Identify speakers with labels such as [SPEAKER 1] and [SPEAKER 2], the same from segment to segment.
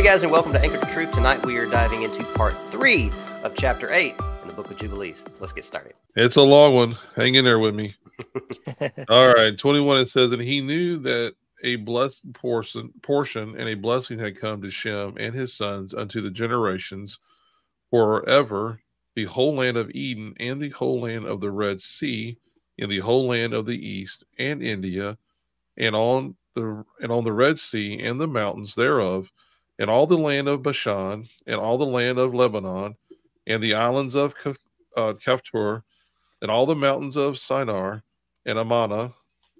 [SPEAKER 1] Hey guys, and welcome to Anchor to Truth. Tonight we are diving into part 3 of chapter 8 in the book of Jubilees. Let's get started.
[SPEAKER 2] It's a long one. Hang in there with me. All right, 21, it says, and he knew that a blessed portion and a blessing had come to Shem and his sons unto the generations forever, the whole land of Eden and the whole land of the Red Sea, and the whole land of the east and India, and on the Red Sea and the mountains thereof, and all the land of Bashan, and all the land of Lebanon, and the islands of Kaftor, and all the mountains of Shinar, and Ammana,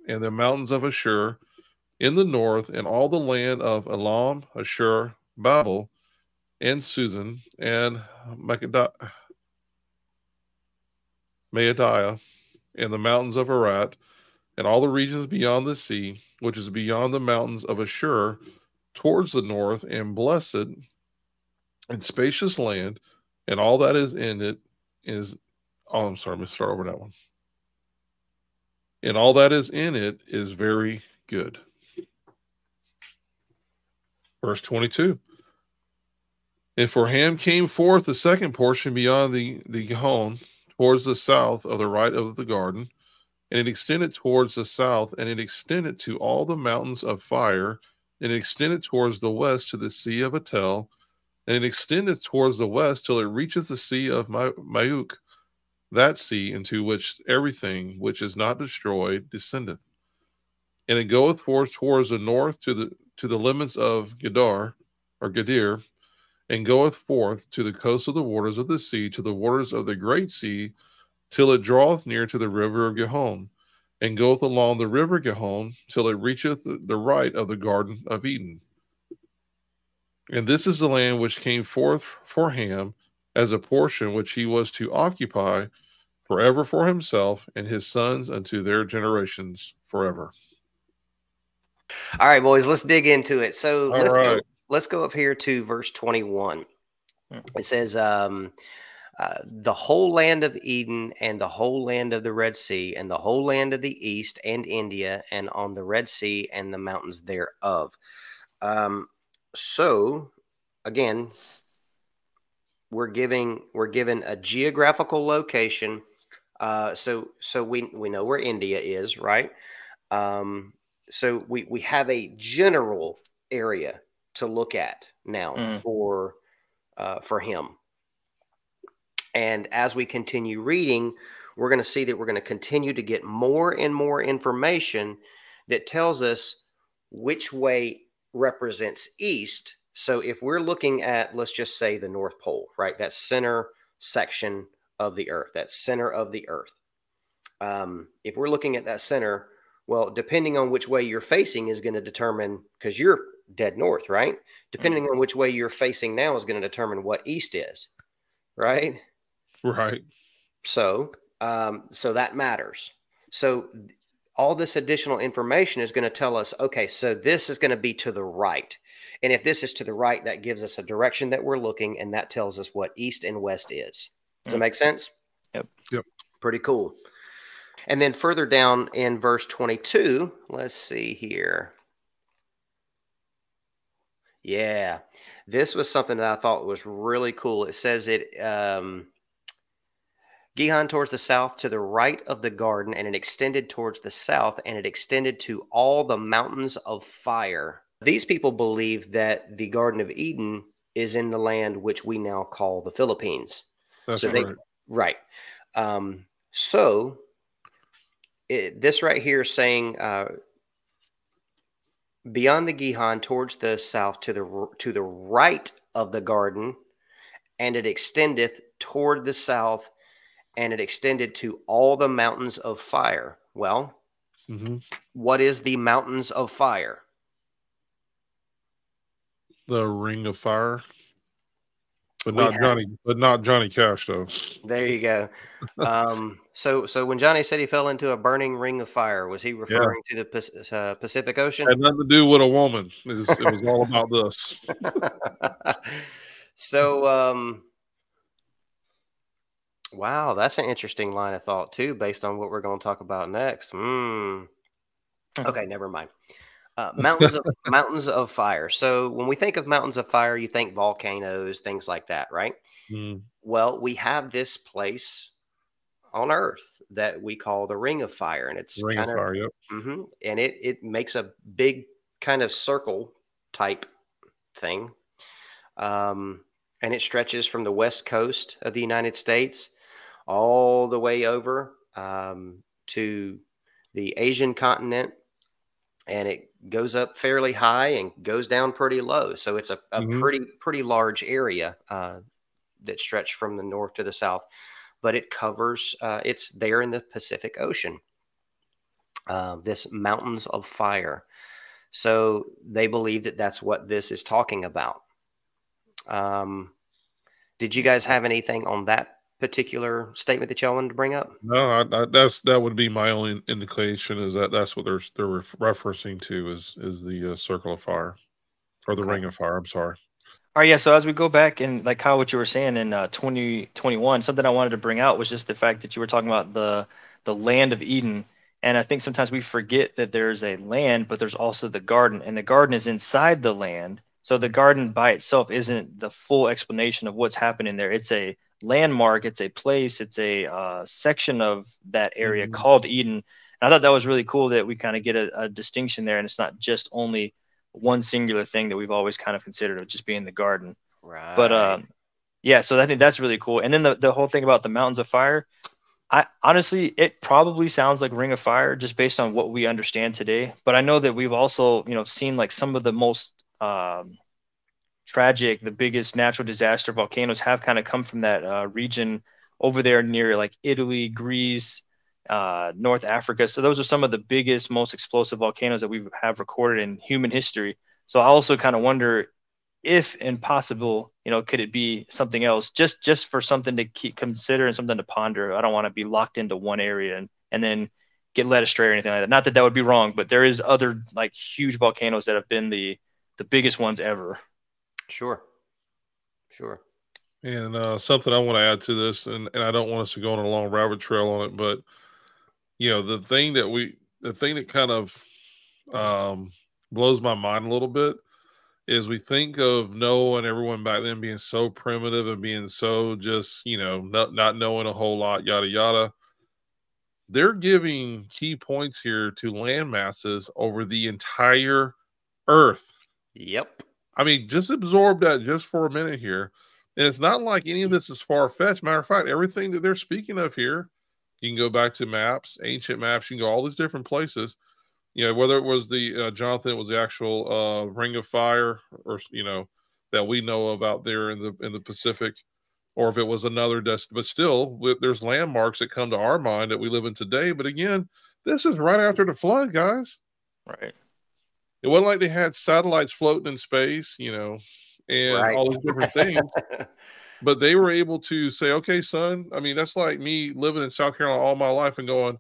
[SPEAKER 2] and the mountains of Ashur, in the north, and all the land of Elam, Ashur, Babel, and Susan, and Maadiah, and the mountains of Arat, and all the regions beyond the sea, which is beyond the mountains of Ashur, towards the north, and blessed and spacious land, and all that is in it is. Oh, I'm sorry. Let me start over that one. And all that is in it is very good. Verse 22. And for Ham came forth the second portion beyond the Gihon, towards the south of the right of the garden, and it extended towards the south, and it extended to all the mountains of fire, and it extended towards the west to the sea of Atel, and it extended towards the west till it reaches the sea of Mayuk, that sea into which everything which is not destroyed descendeth. And it goeth forth towards the north to the limits of Gedar, or Gadir, and goeth forth to the coast of the waters of the sea, to the waters of the great sea, till it draweth near to the river of Gihon, and goeth along the river Gihon, till it reacheth the right of the Garden of Eden. And this is the land which came forth for Ham as a portion which he was to occupy forever for himself and his sons unto their generations forever.
[SPEAKER 1] All right, boys, let's dig into it. So let's go up here to verse 21. It says, the whole land of Eden and the whole land of the Red Sea and the whole land of the east and India and on the Red Sea and the mountains thereof. So again, we're given a geographical location. So we know where India is, right? So we have a general area to look at now for him. And as we continue reading, we're going to see that we're going to continue to get more and more information that tells us which way represents east. So if we're looking at, let's just say, the North Pole, right? That center section of the earth, that center of the earth. If we're looking at that center, well, depending on which way you're facing is going to determine, because you're dead north, right? Depending on which way you're facing now is going to determine what east is, right?
[SPEAKER 2] Right.
[SPEAKER 1] So that matters. So all this additional information is going to tell us, okay, so this is going to be to the right. And if this is to the right, that gives us a direction that we're looking, and that tells us what east and west is. Does that make sense?
[SPEAKER 2] Yep.
[SPEAKER 1] Pretty cool. And then further down in verse 22, let's see here. Yeah, this was something that I thought was really cool. It says it, Gihon towards the south to the right of the garden, and it extended towards the south, and it extended to all the mountains of fire. These people believe that the Garden of Eden is in the land which we now call the Philippines.
[SPEAKER 2] That's
[SPEAKER 1] right. So this right here is saying beyond the Gihon towards the south to the right of the garden, and it extendeth toward the south, and it extended to all the mountains of fire. Well, what is the mountains of fire?
[SPEAKER 2] The Ring of Fire. But not Johnny Cash, though.
[SPEAKER 1] There you go. So when Johnny said he fell into a burning ring of fire, was he referring to the Pacific Ocean?
[SPEAKER 2] It had nothing to do with a woman. It was all about this.
[SPEAKER 1] So, wow, that's an interesting line of thought too, based on what we're going to talk about next. Okay, never mind. Mountains of fire. So when we think of mountains of fire, you think volcanoes, things like that, right?
[SPEAKER 2] Mm.
[SPEAKER 1] Well, we have this place on Earth that we call the Ring of Fire, and it's
[SPEAKER 2] Ring of
[SPEAKER 1] kind of
[SPEAKER 2] Fire. Yep.
[SPEAKER 1] and it makes a big kind of circle type thing, and it stretches from the west coast of the United States all the way over to the Asian continent, and it goes up fairly high and goes down pretty low. So it's a
[SPEAKER 2] Mm-hmm.
[SPEAKER 1] pretty large area that stretched from the north to the south, but it covers it's there in the Pacific Ocean. This mountains of fire. So they believe that that's what this is talking about. Did you guys have anything on that particular statement that y'all wanted to bring up?
[SPEAKER 2] No, that would be my only indication is that that's what they're referencing to is the circle of fire or the
[SPEAKER 1] Okay.
[SPEAKER 2] ring of fire. I'm sorry.
[SPEAKER 3] All right, yeah. So as we go back and like Kyle, what you were saying in 2021, something I wanted to bring out was just the fact that you were talking about the land of Eden, and I think sometimes we forget that there's a land, but there's also the garden, and the garden is inside the land. So the garden by itself isn't the full explanation of what's happening there. It's a landmark, it's a place, it's a section of that area
[SPEAKER 2] Mhm.
[SPEAKER 3] called Eden. And I thought that was really cool that we kind of get a distinction there, and it's not just only one singular thing that we've always kind of considered of just being the garden. But
[SPEAKER 1] Right.
[SPEAKER 3] yeah, so I think that's really cool. And then the whole thing about the mountains of fire, I honestly, it probably sounds like Ring of Fire just based on what we understand today. But I know that we've also, seen like some of the most tragic, the biggest natural disaster volcanoes have kind of come from that region over there near like Italy, Greece, North Africa. So those are some of the biggest, most explosive volcanoes that we have recorded in human history. So I also kind of wonder if and possible, could it be something else just for something to consider and something to ponder. I don't want to be locked into one area and then get led astray or anything like that. Not that that would be wrong, but there is other like huge volcanoes that have been the biggest ones ever.
[SPEAKER 1] Sure. Sure.
[SPEAKER 2] And something I want to add to this, and I don't want us to go on a long rabbit trail on it, but the thing that kind of blows my mind a little bit is we think of Noah and everyone back then being so primitive and being so just, not knowing a whole lot, yada, yada. They're giving key points here to land masses over the entire earth.
[SPEAKER 1] Yep.
[SPEAKER 2] I mean, just absorb that just for a minute here. And it's not like any of this is far-fetched. Matter of fact, everything that they're speaking of here, you can go back to maps, ancient maps, you can go all these different places. Whether it was the Jonathan, it was the actual Ring of Fire, or that we know of out there in the Pacific, or if it was another but still, there's landmarks that come to our mind that we live in today. But again, this is right after the flood, guys.
[SPEAKER 3] Right.
[SPEAKER 2] It wasn't like they had satellites floating in space, and
[SPEAKER 1] Right.
[SPEAKER 2] all these different things. But they were able to say, okay, son, I mean, that's like me living in South Carolina all my life and going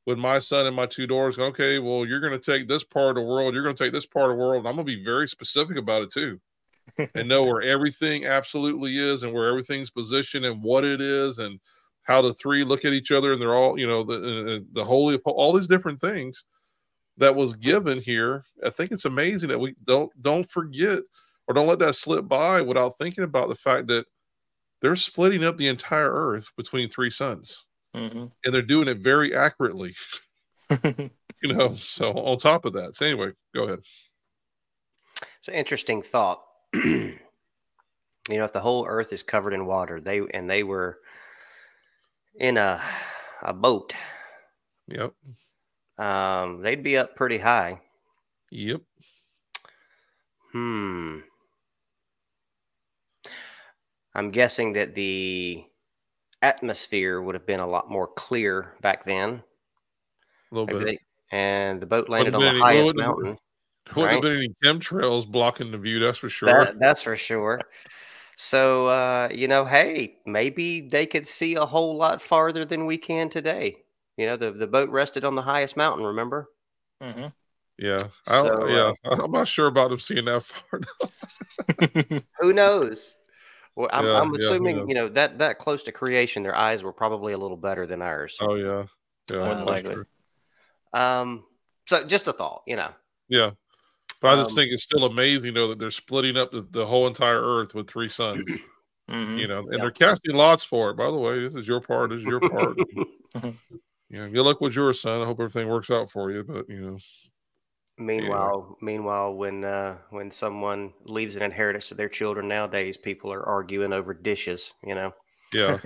[SPEAKER 2] with my son and my two daughters, okay, well, you're going to take this part of the world, you're going to take this part of the world, and I'm going to be very specific about it too. And know where everything absolutely is and where everything's positioned and what it is and how the three look at each other, and they're all, the holy, all these different things that was given here. I think it's amazing that we don't forget or don't let that slip by without thinking about the fact that they're splitting up the entire earth between three suns.
[SPEAKER 3] Mm-hmm.
[SPEAKER 2] And they're doing it very accurately. So on top of that. So anyway, go ahead.
[SPEAKER 1] It's an interesting thought. If the whole earth is covered in water, they were in a boat.
[SPEAKER 2] Yep.
[SPEAKER 1] They'd be up pretty high.
[SPEAKER 2] Yep.
[SPEAKER 1] I'm guessing that the atmosphere would have been a lot more clear back then.
[SPEAKER 2] A little bit.
[SPEAKER 1] And the boat landed on the highest mountain.
[SPEAKER 2] There wouldn't have been any chemtrails blocking the view, that's for sure.
[SPEAKER 1] That's for sure. So, hey, maybe they could see a whole lot farther than we can today. The boat rested on the highest mountain, remember?
[SPEAKER 3] Mm-hmm.
[SPEAKER 2] Yeah.
[SPEAKER 1] So,
[SPEAKER 2] I'm not sure about them seeing that far.
[SPEAKER 1] Who knows? Well, I'm assuming,
[SPEAKER 2] yeah.
[SPEAKER 1] that close to creation, their eyes were probably a little better than ours.
[SPEAKER 2] Oh, yeah. Yeah.
[SPEAKER 3] More than likely.
[SPEAKER 2] True.
[SPEAKER 1] So just a thought,
[SPEAKER 2] Yeah. But I just think it's still amazing, though, that they're splitting up the whole entire earth with 3 suns. You know, and they're casting lots for it. By the way, this is your part. This is your part. Yeah, good luck with yours, son. I hope everything works out for you. But you know,
[SPEAKER 1] meanwhile, when someone leaves an inheritance to their children nowadays, people are arguing over dishes. You know.
[SPEAKER 2] Yeah.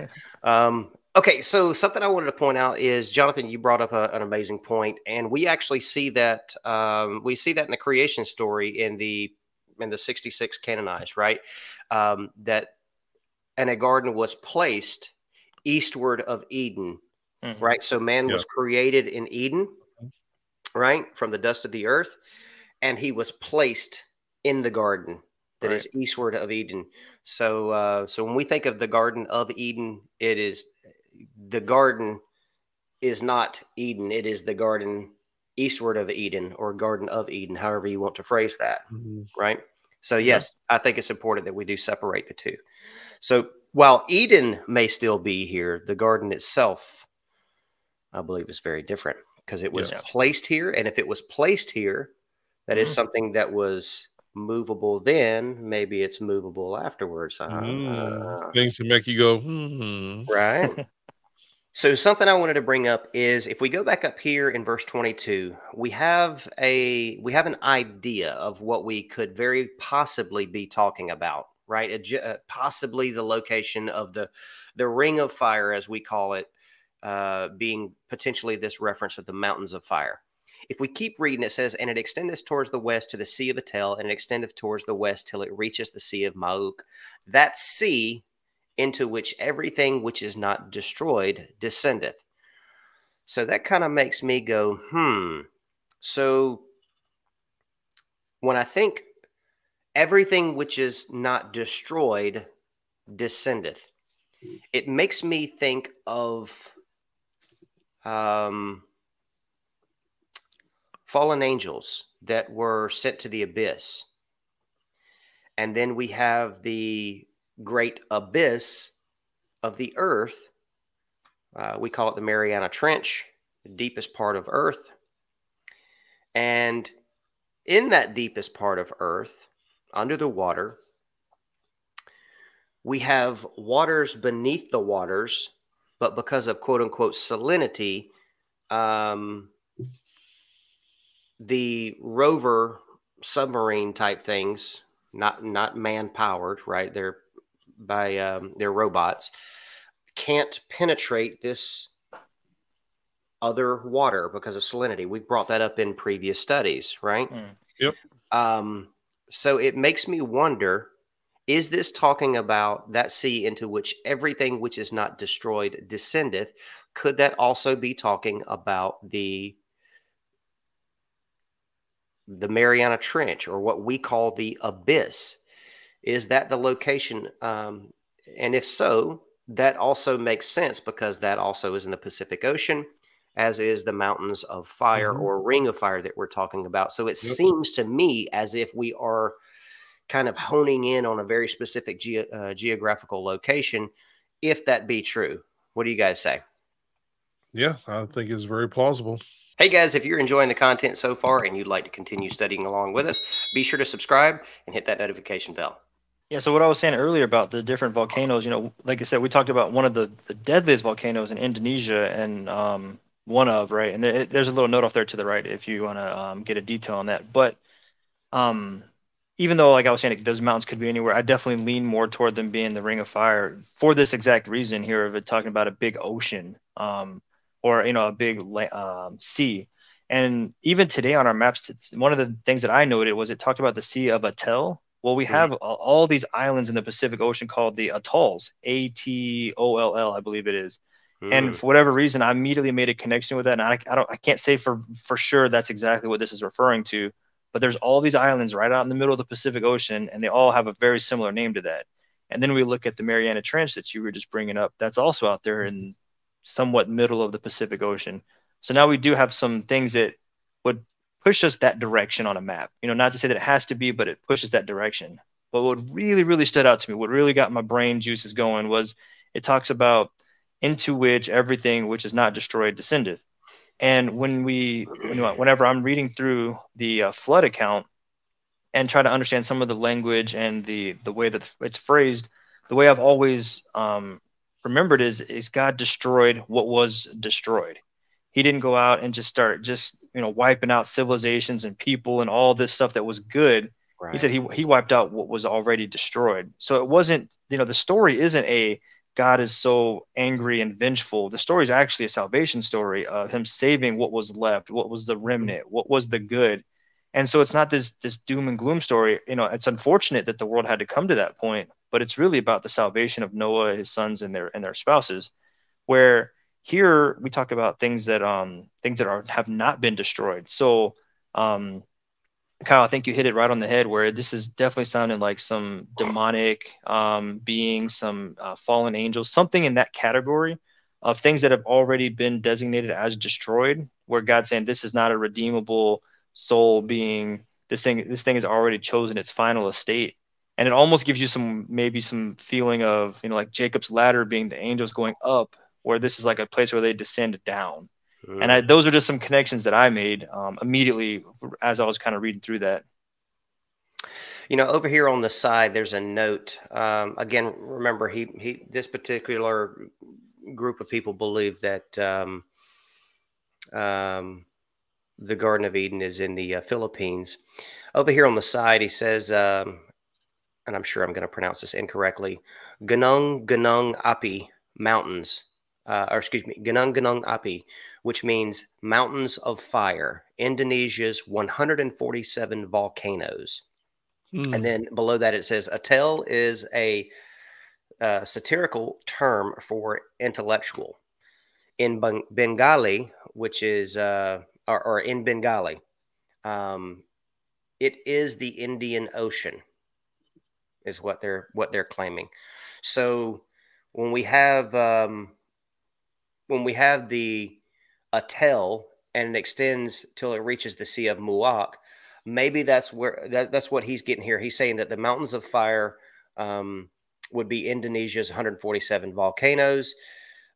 [SPEAKER 1] Okay, so something I wanted to point out is, Jonathan, you brought up an amazing point, and we actually see that in the creation story in the 66 canonized, right? That and a garden was placed eastward of Eden, right? So man was created in Eden, right, from the dust of the earth, and he was placed in the garden that is eastward of Eden. So, so when we think of the Garden of Eden, the garden is not Eden. It is the garden eastward of Eden, or Garden of Eden, however you want to phrase that, right? So yes, I think it's important that we do separate the two. So while Eden may still be here, the garden itself, I believe, is very different, because it was placed here. And if it was placed here, that is something that was movable then. Maybe it's movable afterwards.
[SPEAKER 2] Things to make you go,
[SPEAKER 1] right? So something I wanted to bring up is, if we go back up here in verse 22, we have an idea of what we could very possibly be talking about, right? Possibly the location of the ring of fire, as we call it, being potentially this reference of the mountains of fire. If we keep reading, it says, and it extendeth towards the west to the sea of Atel, and it extendeth towards the west till it reaches the sea of Mauk. That sea into which everything which is not destroyed descendeth. So that kind of makes me go, So when I think everything which is not destroyed descendeth, it makes me think of fallen angels that were sent to the abyss. And then we have the great abyss of the earth. We call it the Mariana Trench, the deepest part of earth. And in that deepest part of earth, under the water, we have waters beneath the waters, but because of quote unquote salinity, the rover submarine type things, not man powered, right? They're robots, can't penetrate this other water because of salinity. We've brought that up in previous studies, right?
[SPEAKER 2] Yep.
[SPEAKER 1] So it makes me wonder, is this talking about that sea into which everything which is not destroyed descendeth? Could that also be talking about the Mariana Trench, or what we call the abyss? Is that the location? And if so, that also makes sense, because that also is in the Pacific Ocean, as is the mountains of fire or ring of fire that we're talking about. So it seems to me as if we are kind of honing in on a very specific geographical location, if that be true. What do you guys say?
[SPEAKER 2] Yeah, I think it's very plausible.
[SPEAKER 1] Hey guys, if you're enjoying the content so far and you'd like to continue studying along with us, be sure to subscribe and hit that notification bell.
[SPEAKER 3] Yeah, so what I was saying earlier about the different volcanoes, you know, like I said, we talked about one of the deadliest volcanoes in Indonesia, and right? And there's a little note off there to the right if you want to get a detail on that. But even though, like I was saying, those mountains could be anywhere, I definitely lean more toward them being the Ring of Fire for this exact reason here of it talking about a big ocean, or, you know, a big sea. And even today on our maps, one of the things that I noted was it talked about the Sea of Atel. Well, we have all these islands in the Pacific Ocean called the atolls, Atoll, I believe it is. And for whatever reason, I immediately made a connection with that. And I can't say for sure that's exactly what this is referring to, but there's all these islands right out in the middle of the Pacific Ocean, and they all have a very similar name to that. And then we look at the Mariana Trench that you were just bringing up. That's also out there in somewhat middle of the Pacific Ocean. So now we do have some things that would push us that direction on a map. You know, not to say that it has to be, but it pushes that direction. But what really, really stood out to me, what really got my brain juices going, was it talks about into which everything which is not destroyed descendeth. And whenever I'm reading through the flood account, and try to understand some of the language and the way that it's phrased, the way I've always remembered is God destroyed what was destroyed. He didn't go out and just start wiping out civilizations and people and all this stuff that was good. He
[SPEAKER 1] Right.
[SPEAKER 3] said he wiped out what was already destroyed. So it wasn't, the story isn't a God is so angry and vengeful. The story is actually a salvation story of him saving what was left, what was the remnant, what was the good. And so it's not this doom and gloom story. It's unfortunate that the world had to come to that point, but it's really about the salvation of Noah, his sons, and their spouses. Where here we talk about things that have not been destroyed. So Kyle, I think you hit it right on the head, where this is definitely sounding like some demonic beings, some fallen angels, something in that category of things that have already been designated as destroyed, where God's saying this is not a redeemable soul being. This thing has already chosen its final estate. And it almost gives you maybe some feeling of, like Jacob's ladder being the angels going up, where this is like a place where they descend down. And those are just some connections that I made immediately as I was kind of reading through that.
[SPEAKER 1] Over here on the side, there's a note. Again, remember, this particular group of people believe that the Garden of Eden is in the Philippines. Over here on the side, he says, and I'm sure I'm going to pronounce this incorrectly, Gunung Gunung Api Mountains. Gunung Gunung Api, which means mountains of fire, Indonesia's 147 volcanoes. And then below that it says, Atel is a satirical term for intellectual. In Bengali, which is, or in Bengali, it is the Indian Ocean, is what they're claiming. So when we have the Atel and it extends till it reaches the Sea of Muak, maybe that's what he's getting here. He's saying that the mountains of fire would be Indonesia's 147 volcanoes,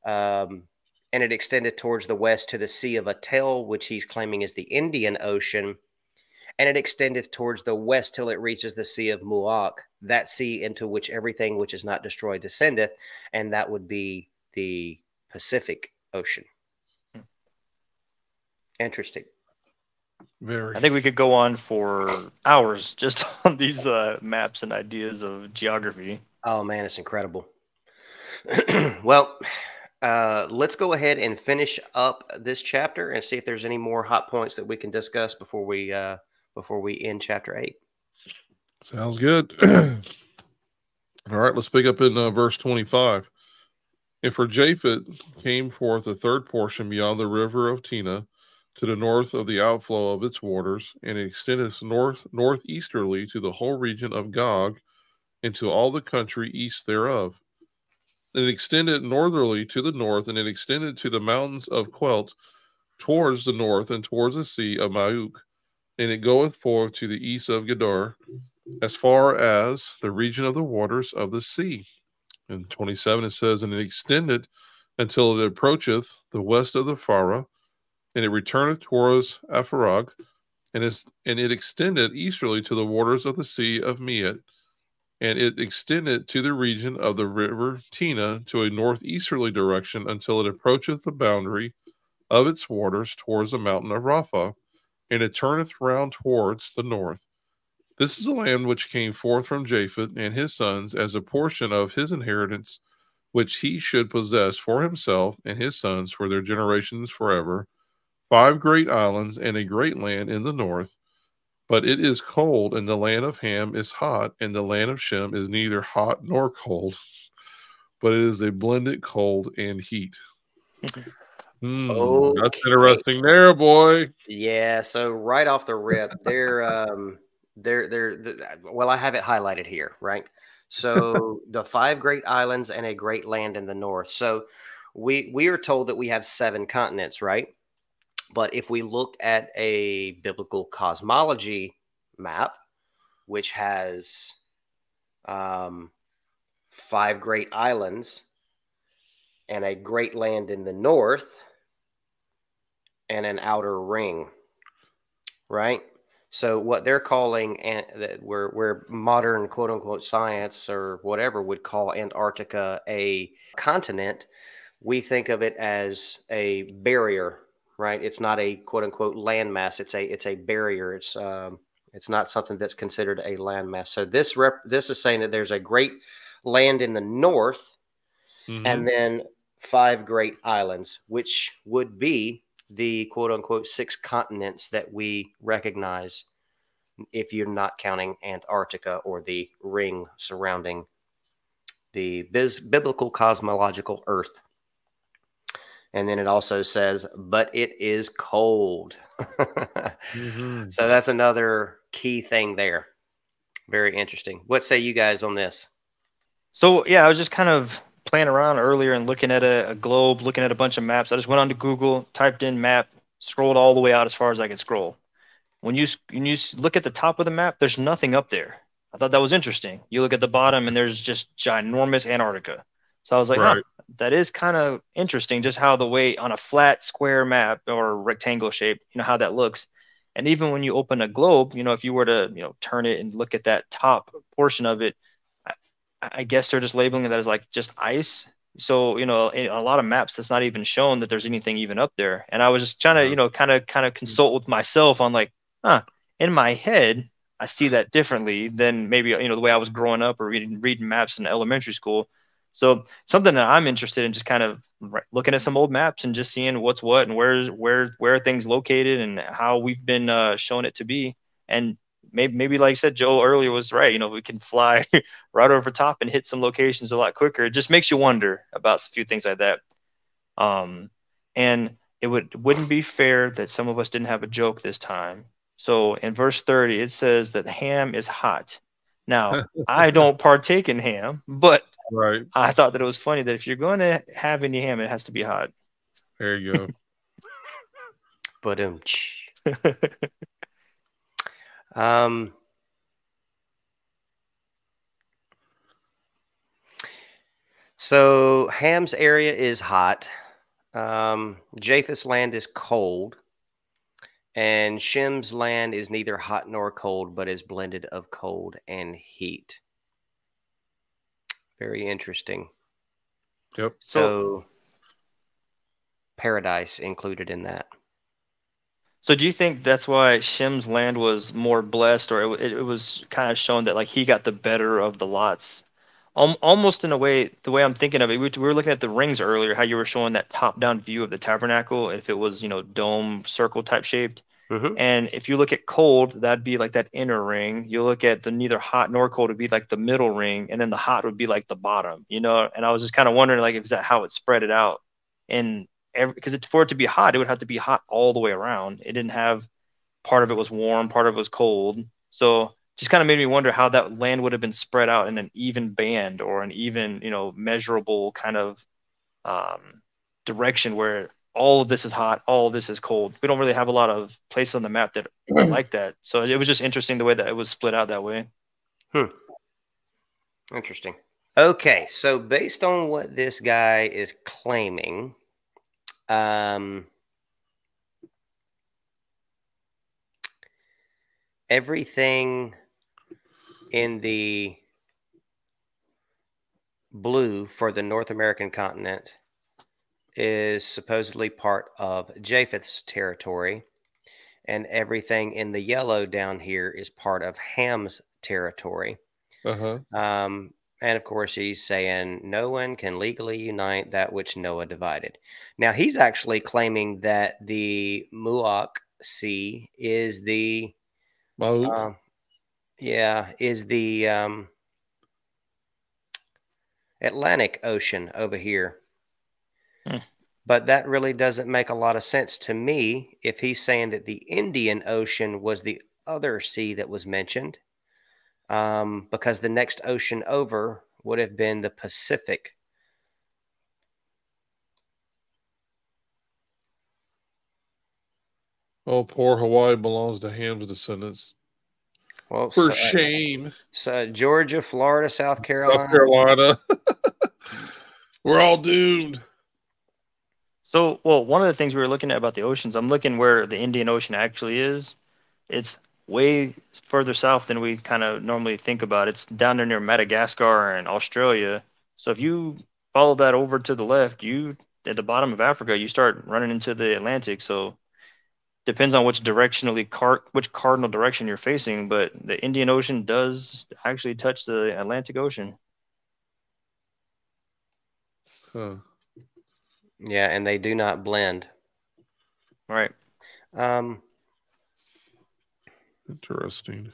[SPEAKER 1] and it extended towards the west to the Sea of Atel, which he's claiming is the Indian Ocean, and it extendeth towards the west till it reaches the Sea of Muak, that sea into which everything which is not destroyed descendeth, and that would be the Pacific Ocean. Interesting.
[SPEAKER 2] Very.
[SPEAKER 3] I think we could go on for hours just on these maps and ideas of geography.
[SPEAKER 1] Oh man, it's incredible. Well, let's go ahead and finish up this chapter and see if there's any more hot points that we can discuss before we end chapter 8.
[SPEAKER 2] Sounds good. All right, let's pick up in verse 25. And for Japheth came forth a third portion beyond the river of Tina, to the north of the outflow of its waters, and it extended northeasterly to the whole region of Gog, and to all the country east thereof. And it extended northerly to the north, and it extended to the mountains of Quelt, towards the north, and towards the sea of Mauk, and it goeth forth to the east of Gedor, as far as the region of the waters of the sea. In 27 it says, and it extended until it approacheth the west of the Farah, and it returneth towards Apharag, and it extended easterly to the waters of the sea of Meat, and it extended to the region of the river Tina to a northeasterly direction until it approacheth the boundary of its waters towards the mountain of Rapha, and it turneth round towards the north. This is the land which came forth from Japheth and his sons as a portion of his inheritance, which he should possess for himself and his sons for their generations forever, 5 great islands and a great land in the north. But it is cold, and the land of Ham is hot, and the land of Shem is neither hot nor cold, but it is a blended cold and heat. That's interesting there, boy.
[SPEAKER 1] Yeah, so right off the rip, well, I have it highlighted here, right? So the 5 great islands and a great land in the north. So we are told that we have 7 continents, right? But if we look at a biblical cosmology map, which has 5 great islands and a great land in the north and an outer ring, right? So what they're calling, and that where modern quote unquote science or whatever would call Antarctica a continent, we think of it as a barrier, right? It's not a quote unquote landmass. It's a barrier. It's not something that's considered a landmass. So this is saying that there's a great land in the north, and then 5 great islands, which would be the quote unquote 6 continents that we recognize, if you're not counting Antarctica or the ring surrounding the biblical cosmological Earth. And then it also says, but it is cold. So that's another key thing there. Very interesting. What say you guys on this?
[SPEAKER 3] So yeah, I was just kind of playing around earlier and looking at a globe, looking at a bunch of maps. I just went onto Google, typed in map, scrolled all the way out as far as I could scroll. When you look at the top of the map, there's nothing up there. I thought that was interesting. You look at the bottom and there's just ginormous Antarctica. So I was like, huh, that is kind of interesting, just how the way on a flat square map or rectangle shape, how that looks. And even when you open a globe, if you were to, turn it and look at that top portion of it, I guess they're just labeling it as like just ice. So, in a lot of maps, that's not even shown that there's anything even up there. And I was just trying to, kind of consult with myself on like, in my head, I see that differently than maybe, the way I was growing up or reading maps in elementary school. So something that I'm interested in, just kind of looking at some old maps and just seeing what's what and where things located and how we've been shown it to be. And maybe like I said, Joe earlier was right. We can fly right over top and hit some locations a lot quicker. It just makes you wonder about a few things like that. And it wouldn't be fair that some of us didn't have a joke this time. So in verse 30, it says that ham is hot. Now, I don't partake in ham, but I thought that it was funny that if you're going to have any ham, it has to be hot.
[SPEAKER 2] There you go.
[SPEAKER 1] But so Ham's area is hot. Japheth's land is cold. And Shem's land is neither hot nor cold, but is blended of cold and heat. Very interesting.
[SPEAKER 2] Yep.
[SPEAKER 1] So paradise included in that.
[SPEAKER 3] So do you think that's why Shem's land was more blessed, or it was kind of shown that like he got the better of the lots? Almost in a way, the way I'm thinking of it, we were looking at the rings earlier, how you were showing that top-down view of the tabernacle, if it was, dome, circle type shaped. And if you look at cold, that'd be like that inner ring. You look at the neither hot nor cold would be like the middle ring, and then the hot would be like the bottom, And I was just kind of wondering, like, is that how it spread it out? And because for it to be hot, it would have to be hot all the way around. It didn't have part of it was warm, part of it was cold. So just kind of made me wonder how that land would have been spread out in an even band or an even, measurable kind of direction where all of this is hot, all of this is cold. We don't really have a lot of places on the map that are like that. So it was just interesting the way that it was split out that way.
[SPEAKER 1] Interesting. Okay, so based on what this guy is claiming, everything in the blue for the North American continent is supposedly part of Japheth's territory, and everything in the yellow down here is part of Ham's territory. And of course, he's saying no one can legally unite that which Noah divided. Now, he's actually claiming that the Muak Sea is the Atlantic Ocean over here. But that really doesn't make a lot of sense to me if he's saying that the Indian Ocean was the other sea that was mentioned, because the next ocean over would have been the Pacific.
[SPEAKER 2] Oh, poor Hawaii belongs to Ham's descendants.
[SPEAKER 1] Well,
[SPEAKER 2] for shame.
[SPEAKER 1] So Georgia, Florida, South Carolina.
[SPEAKER 2] South Carolina. We're all doomed.
[SPEAKER 3] So, well, one of the things we were looking at about the oceans, I'm looking where the Indian Ocean actually is. It's way further south than we kind of normally think about. It's down there near Madagascar and Australia. So if you follow that over to the left, you at the bottom of Africa, you start running into the Atlantic. So depends on which which cardinal direction you're facing, but the Indian Ocean does actually touch the Atlantic Ocean.
[SPEAKER 2] Huh.
[SPEAKER 1] Yeah, and they do not blend.
[SPEAKER 3] Right.
[SPEAKER 2] Interesting.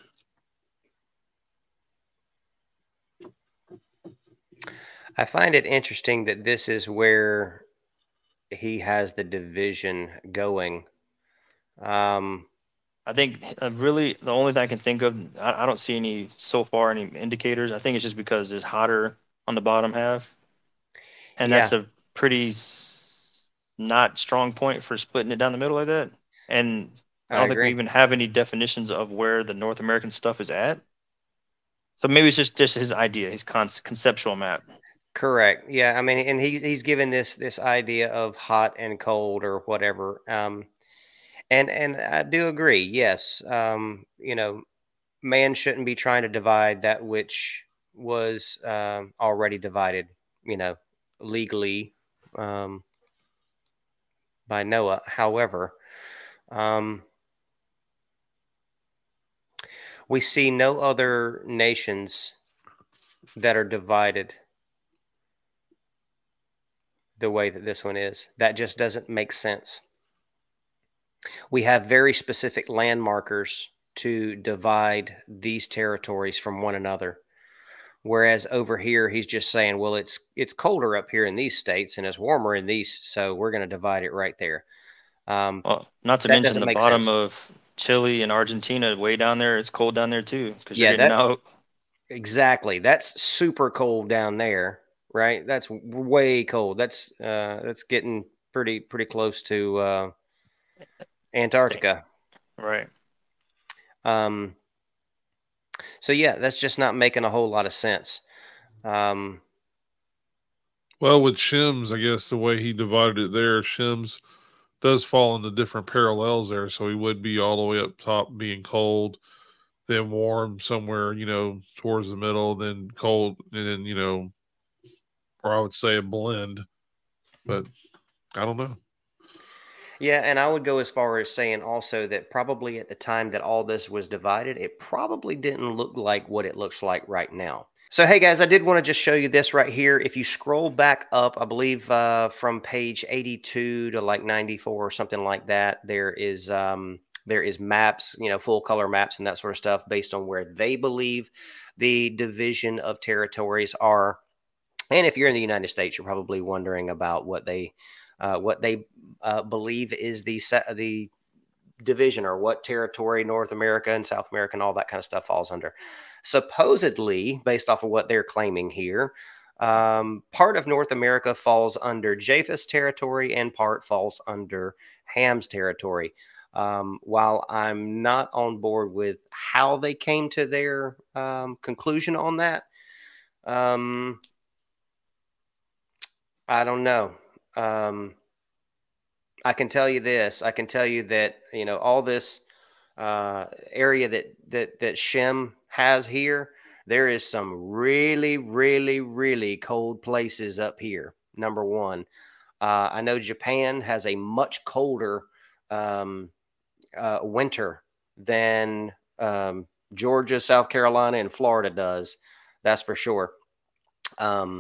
[SPEAKER 1] I find it interesting that this is where he has the division going.
[SPEAKER 3] I think really the only thing I can think of, I don't see any so far any indicators. I think it's just because it's hotter on the bottom half, and
[SPEAKER 1] Yeah.
[SPEAKER 3] that's a pretty not strong point for splitting it down the middle like that. And I
[SPEAKER 1] I
[SPEAKER 3] don't think we
[SPEAKER 1] agree.
[SPEAKER 3] even have any definitions of where the North American stuff is at. So maybe it's just his idea, his conceptual map.
[SPEAKER 1] Correct. Yeah. I mean, and he's given this idea of hot and cold or whatever. And I do agree. Yes. You know, man shouldn't be trying to divide that which was already divided. You know, legally by Noah. However, we see no other nations that are divided the way that this one is. That just doesn't make sense. We have very specific land markers to divide these territories from one another. Whereas over here, he's just saying, well, it's colder up here in these states and it's warmer in these, so we're going to divide it right there.
[SPEAKER 3] Well, not to
[SPEAKER 1] That
[SPEAKER 3] mention
[SPEAKER 1] doesn't
[SPEAKER 3] the
[SPEAKER 1] make
[SPEAKER 3] bottom
[SPEAKER 1] sense.
[SPEAKER 3] of Chile and Argentina, way down there, it's cold down there too, because
[SPEAKER 1] Yeah,
[SPEAKER 3] you're getting out.
[SPEAKER 1] exactly. That's super cold down there, right? That's way cold. That's getting pretty close to Antarctica.
[SPEAKER 3] Right.
[SPEAKER 1] So yeah, that's just not making a whole lot of sense.
[SPEAKER 2] Well, with Shim's, I guess the way he divided it there, Shim's does fall into different parallels there. So he would be all the way up top being cold, then warm somewhere, you know, towards the middle, then cold, and then, you know, or I would say a blend. But I don't know.
[SPEAKER 1] Yeah, and I would go as far as saying also that probably at the time that all this was divided, it probably didn't look like what it looks like right now. So, hey guys, I did want to just show you this right here. If you scroll back up, I believe from page 82 to like 94 or something like that, there is maps, you know, full color maps and that sort of stuff based on where they believe the division of territories are. And if you're in the United States, you're probably wondering about what they believe is the division or what territory North America and South America and all that kind of stuff falls under. Supposedly, based off of what they're claiming here, part of North America falls under Japheth's territory and part falls under Ham's territory. While I'm not on board with how they came to their conclusion on that, I don't know. I can tell you this. I can tell you that, you know, all this area that Shem has here, there is some really, really, really cold places up here. Number one, I know Japan has a much colder winter than Georgia, South Carolina, and Florida does. That's for sure. But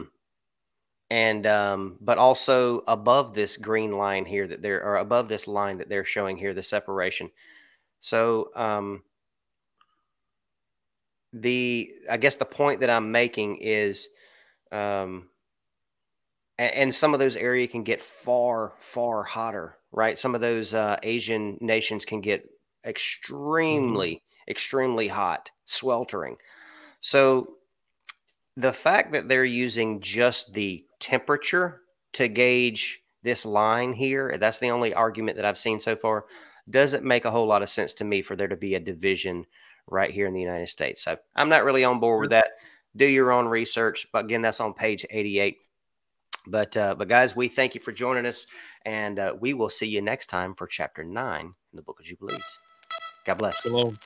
[SPEAKER 1] also above this green line here that there are above this line that they're showing here, the separation. So I guess the point that I'm making is and some of those areas can get far hotter, right? Some of those Asian nations can get extremely hot, sweltering. So the fact that they're using just the temperature to gauge this line here, that's the only argument that I've seen so far, doesn't make a whole lot of sense to me for there to be a division right here in the United States. So I'm not really on board with that. Do your own research. But again, that's on page 88. But guys, we thank you for joining us, and we will see you next time for chapter 9 in the book of Jubilees. God bless.
[SPEAKER 2] Shalom.